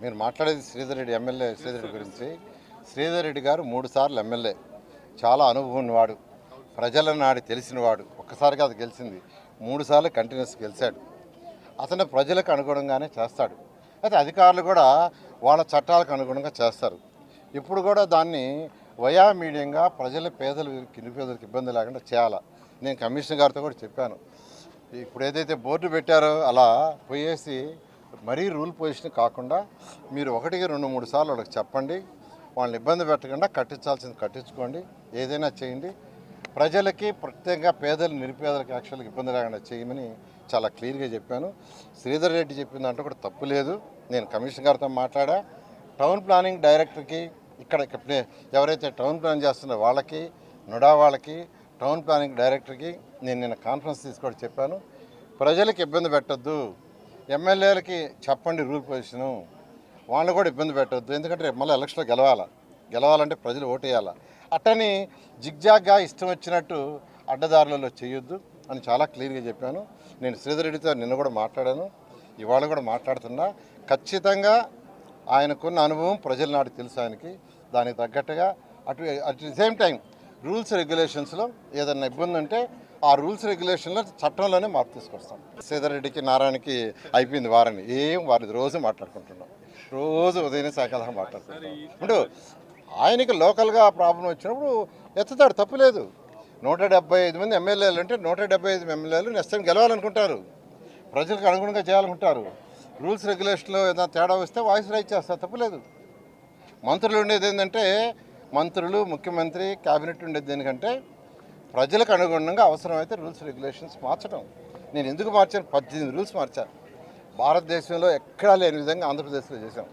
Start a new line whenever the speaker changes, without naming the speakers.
మీరు మాట్లాడేది శ్రీధర్ రెడ్డి ఎమ్మెల్యే శ్రీధర్ రెడ్డి గురించి. శ్రీధర్ రెడ్డి గారు 3 సార్లు ఎమ్మెల్యే, చాలా అనుభవం ఉన్నవాడు, ప్రజల నాడి తెలిసినవాడు. ఒక్కసారిగా అది గెలిచింది, 3 సార్లు కంటిన్యూస్ గెలిచాడు. అతను ప్రజలకు అనుగుణంగానే చేస్తాడు. అయితే అధికారులు కూడా వాళ్ళ చట్టాలకు అనుగుణంగా చేస్తారు. ఇప్పుడు కూడా దాన్ని వయా మీడియంగా ప్రజల పేదలు నిరుపేదలకు ఇబ్బంది లేకుండా చేయాలి. నేను కమిషనర్ గారితో కూడా చెప్పాను. ఇప్పుడు ఏదైతే బోర్డు పెట్టారో అలా పోయేసి మరీ రూల్ పొజిషన్ కాకుండా మీరు 1, 2, 3 సార్లు వాళ్ళకి చెప్పండి. వాళ్ళని ఇబ్బంది పెట్టకుండా కట్టించాల్సింది కట్టించుకోండి, ఏదైనా చేయండి. ప్రజలకి ప్రత్యేకంగా పేదలు నిరుపేదలకు యాక్చువల్గా ఇబ్బంది లేకుండా చేయమని చాలా క్లియర్గా చెప్పాను. శ్రీధర్ రెడ్డి చెప్పిన దాంట్లో కూడా తప్పు లేదు. నేను కమిషనర్ గారితో మాట్లాడా. టౌన్ ప్లానింగ్ డైరెక్టర్కి ఇక్కడ ఎవరైతే టౌన్ ప్లాన్ చేస్తున్నారో వాళ్ళకి, నుడా వాళ్ళకి, టౌన్ ప్లానింగ్ డైరెక్టర్కి నేను నిన్న కాన్ఫరెన్స్ తీసుకొని చెప్పాను. ప్రజలకు ఇబ్బంది పెట్టద్దు, ఎమ్మెల్యేలకి చెప్పండి రూల్ పొజిషను, వాళ్ళని కూడా ఇబ్బంది పెట్టద్దు. ఎందుకంటే మళ్ళీ ఎలక్షన్లో గెలవాలంటే ప్రజలు ఓటు వేయాలి. అట్టని జిగ్జాగ్గా ఇష్టం వచ్చినట్టు అడ్డదారులలో చేయొద్దు అని చాలా క్లియర్గా చెప్పాను. నేను శ్రీధర్ రెడ్డితో నిన్న కూడా మాట్లాడాను, ఇవాళ కూడా మాట్లాడుతున్నా. ఖచ్చితంగా ఆయనకున్న అనుభవం ప్రజల నాటి తెలుసు ఆయనకి. దానికి తగ్గట్టుగా at the same time rules రెగ్యులేషన్స్లో ఏదన్నా ఇబ్బంది ఉంటే ఆ రూల్స్ రెగ్యులేషన్లో చట్టంలోనే మార్పు తీసుకొస్తాం. శ్రీధర్ రెడ్డికి నారాయణకి అయిపోయింది వారని వారి రోజు మాట్లాడుకుంటున్నాం, రోజు ఉదయం సాయంకాలం మాట్లాడుకుంటున్నాం. ఇప్పుడు ఆయనకి లోకల్గా ప్రాబ్లం వచ్చినప్పుడు ఎత్తుతాడు, తప్పులేదు. 175 మంది ఎమ్మెల్యేలు అంటే 175 ఎమ్మెల్యేలు నెక్స్ట్ టైం గెలవాలనుకుంటారు, ప్రజలకు అనుగుణంగా చేయాలనుకుంటారు. రూల్స్ రెగ్యులేషన్లో ఏదైనా తేడా వస్తే వాయిస్ రైజ్ చేస్తారు, తప్పులేదు. మంత్రులు ఉండేది ఏంటంటే మంత్రులు, ముఖ్యమంత్రి, క్యాబినెట్ ఉండేది దేనికంటే ప్రజలకు అనుగుణంగా అవసరమైతే రూల్స్ రెగ్యులేషన్స్ మార్చడం. నేను ఎందుకు మార్చాను? 18 రూల్స్ మార్చాను. భారతదేశంలో ఎక్కడా లేని విధంగా ఆంధ్రప్రదేశ్లో చేశాం.